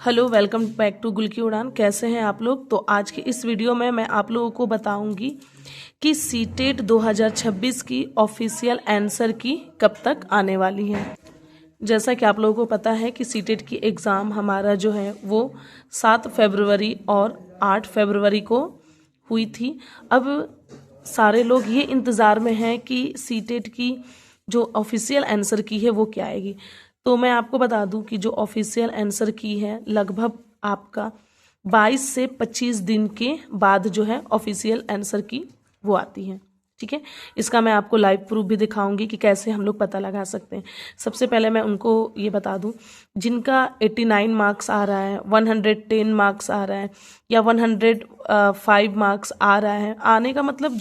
Hello, welcome back to गुल की उड़ान। कैसे हैं आप लोग? तो आज के इस वीडियो में मैं आप लोगों को बताऊंगी कि सीटेट 2026 की ऑफिशियल आंसर की कब तक आने वाली है। जैसा कि आप लोगों को पता है कि सीटेट की एग्ज़ाम हमारा जो है वो 7 फरवरी और 8 फरवरी को हुई थी। अब सारे लोग ये इंतज़ार में हैं कि सीटेट की जो ऑफिशियल आंसर की है वो क्या आएगी। तो मैं आपको बता दूं कि जो ऑफिशियल आंसर की है लगभग आपका 22 से 25 दिन के बाद जो है ऑफिशियल आंसर की वो आती है। ठीक है, इसका मैं आपको लाइव प्रूफ भी दिखाऊंगी कि कैसे हम लोग पता लगा सकते हैं। सबसे पहले मैं उनको ये बता दूं जिनका 89 मार्क्स आ रहा है, 110 मार्क्स आ रहा है या 105 मार्क्स आ रहा है। आने का मतलब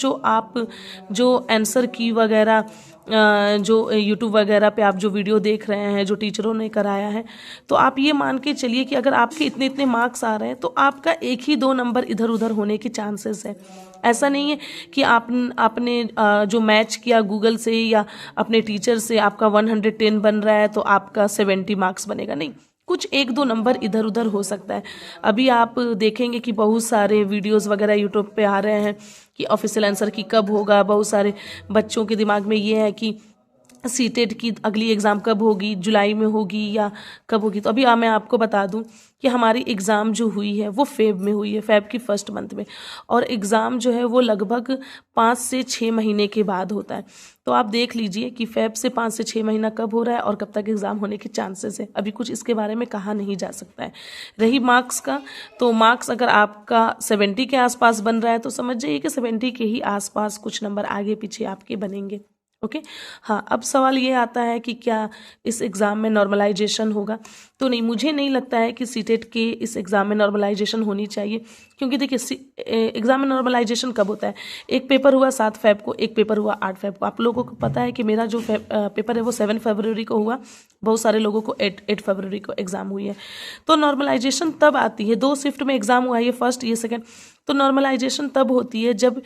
जो आंसर की वगैरह जो यूट्यूब वगैरह पे आप जो वीडियो देख रहे हैं, जो टीचरों ने कराया है, तो आप ये मान के चलिए कि अगर आपके इतने इतने मार्क्स आ रहे हैं तो आपका एक ही दो नंबर इधर उधर होने के चांसेस है। ऐसा नहीं है कि आपने जो मैच किया गूगल से या अपने टीचर से आपका 110 बन रहा है तो आपका 70 मार्क्स बनेगा। नहीं, कुछ एक दो नंबर इधर उधर हो सकता है। अभी आप देखेंगे कि बहुत सारे वीडियोस वगैरह यूट्यूब पे आ रहे हैं कि ऑफिशियल आंसर की कब होगा। बहुत सारे बच्चों के दिमाग में ये है कि सीटेट की अगली एग्ज़ाम कब होगी, जुलाई में होगी या कब होगी। तो अभी मैं आपको बता दूं कि हमारी एग्ज़ाम जो हुई है वो फेब में हुई है, फेब की फर्स्ट मंथ में। और एग्ज़ाम जो है वो लगभग 5 से 6 महीने के बाद होता है। तो आप देख लीजिए कि फेब से 5 से 6 महीना कब हो रहा है और कब तक एग्ज़ाम होने के चांसेस है। अभी कुछ इसके बारे में कहा नहीं जा सकता है। रही मार्क्स का, तो मार्क्स अगर आपका 70 के आसपास बन रहा है तो समझ जाइए कि 70 के ही आसपास कुछ नंबर आगे पीछे आपके बनेंगे। ओके। हाँ, अब सवाल ये आता है कि क्या इस एग्ज़ाम में नॉर्मलाइजेशन होगा। तो नहीं, मुझे नहीं लगता है कि सीटेट के इस एग्ज़ाम में नॉर्मलाइजेशन होनी चाहिए। क्योंकि देखिए एग्ज़ाम में नॉर्मलाइजेशन कब होता है? एक पेपर हुआ 7 फेब को, एक पेपर हुआ 8 फेब को। आप लोगों को पता है कि मेरा जो पेपर है वो 7 फरवरी को हुआ। बहुत सारे लोगों को 8 फरवरी को एग्ज़ाम हुई है। तो नॉर्मलाइजेशन तब आती है, 2 शिफ्ट में एग्ज़ाम हुआ है, ये फर्स्ट ये सेकेंड। तो नॉर्मलाइजेशन तब होती है जब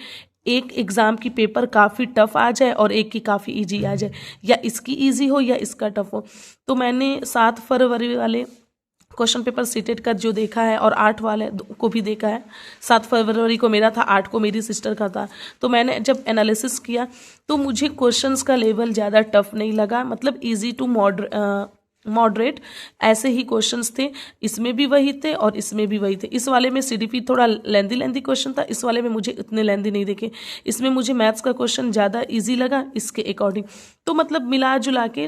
एक एग्ज़ाम की पेपर काफ़ी टफ आ जाए और एक की काफ़ी इजी आ जाए, या इसकी इजी हो या इसका टफ हो। तो मैंने 7 फरवरी वाले क्वेश्चन पेपर सीटेट का जो देखा है और 8 वाले को भी देखा है। 7 फरवरी को मेरा था, 8 को मेरी सिस्टर का था। तो मैंने जब एनालिसिस किया तो मुझे क्वेश्चंस का लेवल ज़्यादा टफ नहीं लगा, मतलब इजी टू मॉडरेट ऐसे ही क्वेश्चंस थे। इसमें भी वही थे और इसमें भी वही थे। इस वाले में सीडीपी थोड़ा लेंदी क्वेश्चन था, इस वाले में मुझे इतने लेंदी नहीं देखे। इसमें मुझे मैथ्स का क्वेश्चन ज़्यादा इजी लगा इसके अकॉर्डिंग। तो मतलब मिला जुला के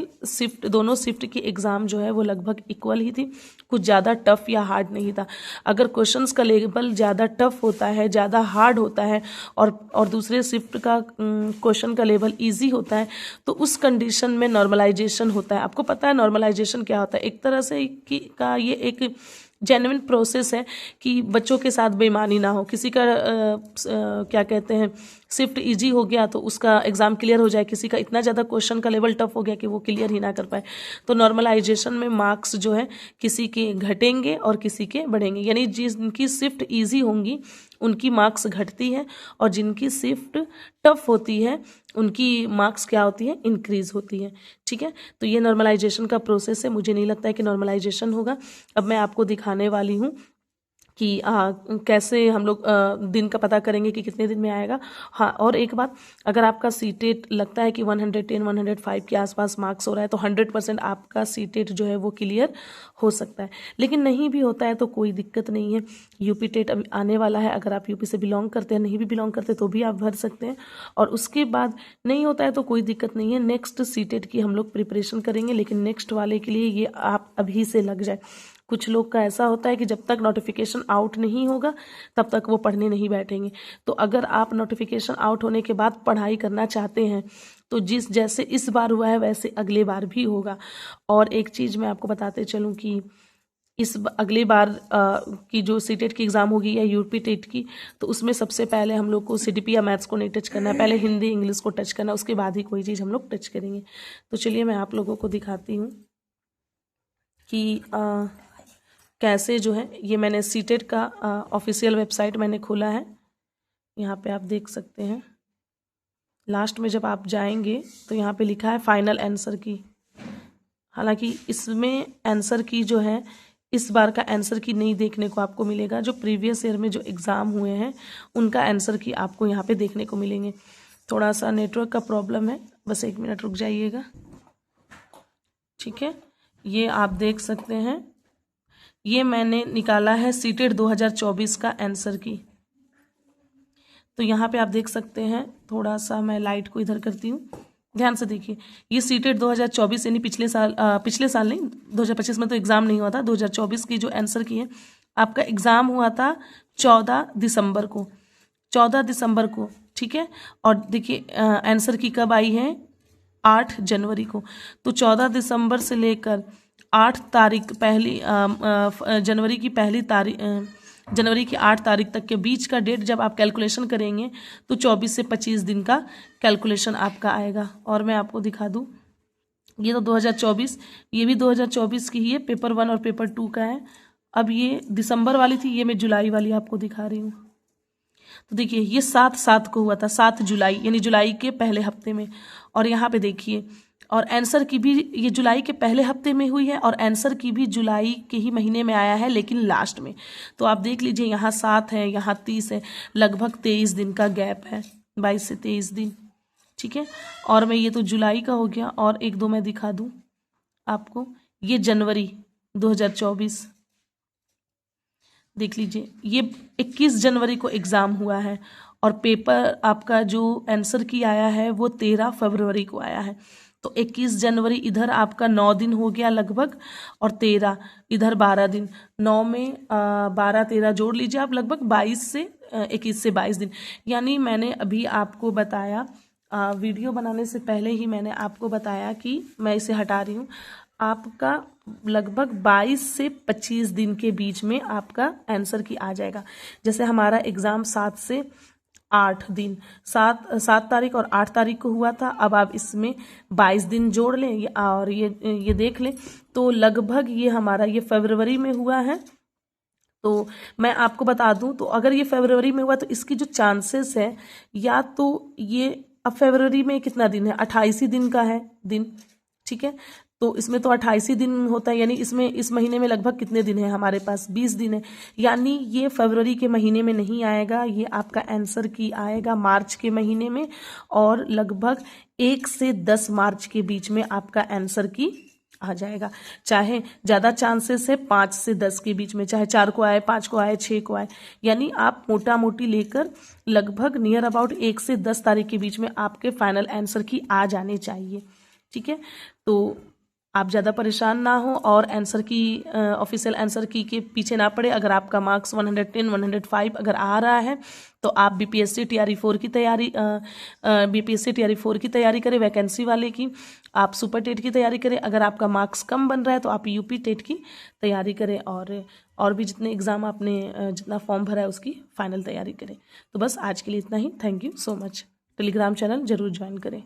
दोनों शिफ्ट की एग्ज़ाम जो है वो लगभग इक्वल ही थी। कुछ ज़्यादा टफ या हार्ड नहीं था। अगर क्वेश्चंस का लेवल ज़्यादा टफ होता है, ज़्यादा हार्ड होता है और दूसरे शिफ्ट का क्वेश्चन का लेवल ईजी होता है तो उस कंडीशन में नॉर्मलाइजेशन होता है। आपको पता है नॉर्मलाइजेशन क्या होता है? एक तरह से का ये एक जेन्युइन प्रोसेस है कि बच्चों के साथ बेईमानी ना हो। किसी का क्या कहते हैं, शिफ्ट इजी हो गया तो उसका एग्ज़ाम क्लियर हो जाए, किसी का इतना ज़्यादा क्वेश्चन का लेवल टफ हो गया कि वो क्लियर ही ना कर पाए। तो नॉर्मलाइजेशन में मार्क्स जो है किसी के घटेंगे और किसी के बढ़ेंगे, यानी जिनकी शिफ्ट इजी होंगी उनकी मार्क्स घटती है और जिनकी शिफ्ट टफ होती है उनकी मार्क्स क्या होती है, इंक्रीज होती है। ठीक है, तो ये नॉर्मलाइजेशन का प्रोसेस है। मुझे नहीं लगता है कि नॉर्मलाइजेशन होगा। अब मैं आपको दिखाने वाली हूँ कि कैसे हम लोग दिन का पता करेंगे कि कितने दिन में आएगा। हाँ, और एक बात, अगर आपका सीटेट लगता है कि 110 105 के आसपास मार्क्स हो रहा है तो 100% आपका सीटेट जो है वो क्लियर हो सकता है। लेकिन नहीं भी होता है तो कोई दिक्कत नहीं है। यूपी टेट अभी आने वाला है, अगर आप यूपी से बिलोंग करते हैं, नहीं भी बिलोंग करते तो भी आप भर सकते हैं। और उसके बाद नहीं होता है तो कोई दिक्कत नहीं है। नेक्स्ट सीटेट की हम लोग प्रिपरेशन करेंगे, लेकिन नेक्स्ट वाले के लिए ये आप अभी से लग जाए। कुछ लोग का ऐसा होता है कि जब तक नोटिफिकेशन आउट नहीं होगा तब तक वो पढ़ने नहीं बैठेंगे। तो अगर आप नोटिफिकेशन आउट होने के बाद पढ़ाई करना चाहते हैं तो जैसे इस बार हुआ है वैसे अगले बार भी होगा। और एक चीज़ मैं आपको बताते चलूँ कि अगली बार की जो सीटेट की एग्ज़ाम होगी या यूपी टेट की, तो उसमें सबसे पहले हम लोग को सीडीपी या मैथ्स को नहीं टच करना है। पहले हिंदी इंग्लिश को टच करना है, उसके बाद ही कोई चीज़ हम लोग टच करेंगे। तो चलिए मैं आप लोगों को दिखाती हूँ कि कैसे जो है ये मैंने सीटेट का ऑफिशियल वेबसाइट मैंने खोला है। यहाँ पे आप देख सकते हैं, लास्ट में जब आप जाएंगे तो यहाँ पे लिखा है फाइनल आंसर की। हालांकि इसमें आंसर की जो है इस बार का आंसर की नहीं देखने को आपको मिलेगा। जो प्रीवियस ईयर में जो एग्ज़ाम हुए हैं उनका आंसर की आपको यहाँ पे देखने को मिलेंगे। थोड़ा सा नेटवर्क का प्रॉब्लम है, बस 1 मिनट रुक जाइएगा। ठीक है, ये आप देख सकते हैं, ये मैंने निकाला है सीटेट 2024 का आंसर की। तो यहाँ पे आप देख सकते हैं, थोड़ा सा मैं लाइट को इधर करती हूँ, ध्यान से देखिए। ये सीटेट 2024 यानी पिछले साल नहीं, 2025 में तो एग्ज़ाम नहीं हुआ था। 2024 की जो आंसर की है, आपका एग्ज़ाम हुआ था 14 दिसंबर को, 14 दिसंबर को। ठीक है, और देखिए आंसर की कब आई है, 8 जनवरी को। तो 14 दिसंबर से लेकर 8 तारीख जनवरी की पहली तारीख, जनवरी की 8 तारीख तक के बीच का डेट जब आप कैलकुलेशन करेंगे तो 24 से 25 दिन का कैलकुलेशन आपका आएगा। और मैं आपको दिखा दूं, ये तो 2024, ये भी 2024 की ही है, पेपर 1 और पेपर 2 का है। अब ये दिसंबर वाली थी, ये मैं जुलाई वाली आपको दिखा रही हूँ। तो देखिए ये 7/7 को हुआ था, 7 जुलाई यानी जुलाई के पहले हफ्ते में। और यहाँ पे देखिए, और आंसर की भी ये जुलाई के पहले हफ्ते में हुई है, और आंसर की भी जुलाई के ही महीने में आया है, लेकिन लास्ट में। तो आप देख लीजिए, यहाँ 7 है, यहाँ 30 है, लगभग 23 दिन का गैप है, 22 से 23 दिन। ठीक है, और मैं ये तो जुलाई का हो गया, और 1-2 मैं दिखा दूँ आपको। ये जनवरी 2024 देख लीजिए, ये 21 जनवरी को एग्ज़ाम हुआ है, और पेपर आपका जो आंसर की आया है वो 13 फरवरी को आया है। तो 21 जनवरी इधर आपका 9 दिन हो गया लगभग, और 13 इधर 12 दिन, 9 में 12-13 जोड़ लीजिए आप, लगभग 21 से 22 दिन। यानी मैंने अभी आपको बताया, वीडियो बनाने से पहले ही मैंने आपको बताया कि मैं इसे हटा रही हूँ, आपका लगभग 22 से 25 दिन के बीच में आपका आंसर की आ जाएगा। जैसे हमारा एग्ज़ाम 7 से 8 दिन, 7 तारीख और 8 तारीख को हुआ था। अब आप इसमें 22 दिन जोड़ लें और ये देख लें, तो लगभग ये हमारा ये फरवरी में हुआ है। तो मैं आपको बता दूं, तो अगर ये फरवरी में हुआ तो इसकी जो चांसेस है, या तो ये अब फरवरी में कितना दिन है, 28 ही दिन का है दिन। ठीक है, तो इसमें तो 28 ही दिन होता है, यानी इसमें इस महीने में लगभग कितने दिन है हमारे पास, 20 दिन है। यानी ये फरवरी के महीने में नहीं आएगा, ये आपका आंसर की आएगा मार्च के महीने में, और लगभग 1 से 10 मार्च के बीच में आपका आंसर की आ जाएगा। चाहे ज़्यादा चांसेस है 5 से 10 के बीच में, चाहे 4 को आए, 5 को आए, 6 को आए, यानी आप मोटा मोटी लेकर लगभग नियर अबाउट 1 से 10 तारीख के बीच में आपके फाइनल आंसर की आ जाने चाहिए। ठीक है, तो आप ज़्यादा परेशान ना हो, और आंसर की ऑफिशियल आंसर की के पीछे ना पड़े। अगर आपका मार्क्स 110, 105 अगर आ रहा है, तो आप बीपीएससी टीआरई 4 की तैयारी करें, वैकेंसी वाले की। आप सुपर टेट की तैयारी करें। अगर आपका मार्क्स कम बन रहा है तो आप यूपी टेट की तैयारी करें, और भी जितने एग्ज़ाम आपने जितना फॉर्म भरा है उसकी फाइनल तैयारी करें। तो बस आज के लिए इतना ही। Thank you so much. Telegram channel ज़रूर ज्वाइन करें।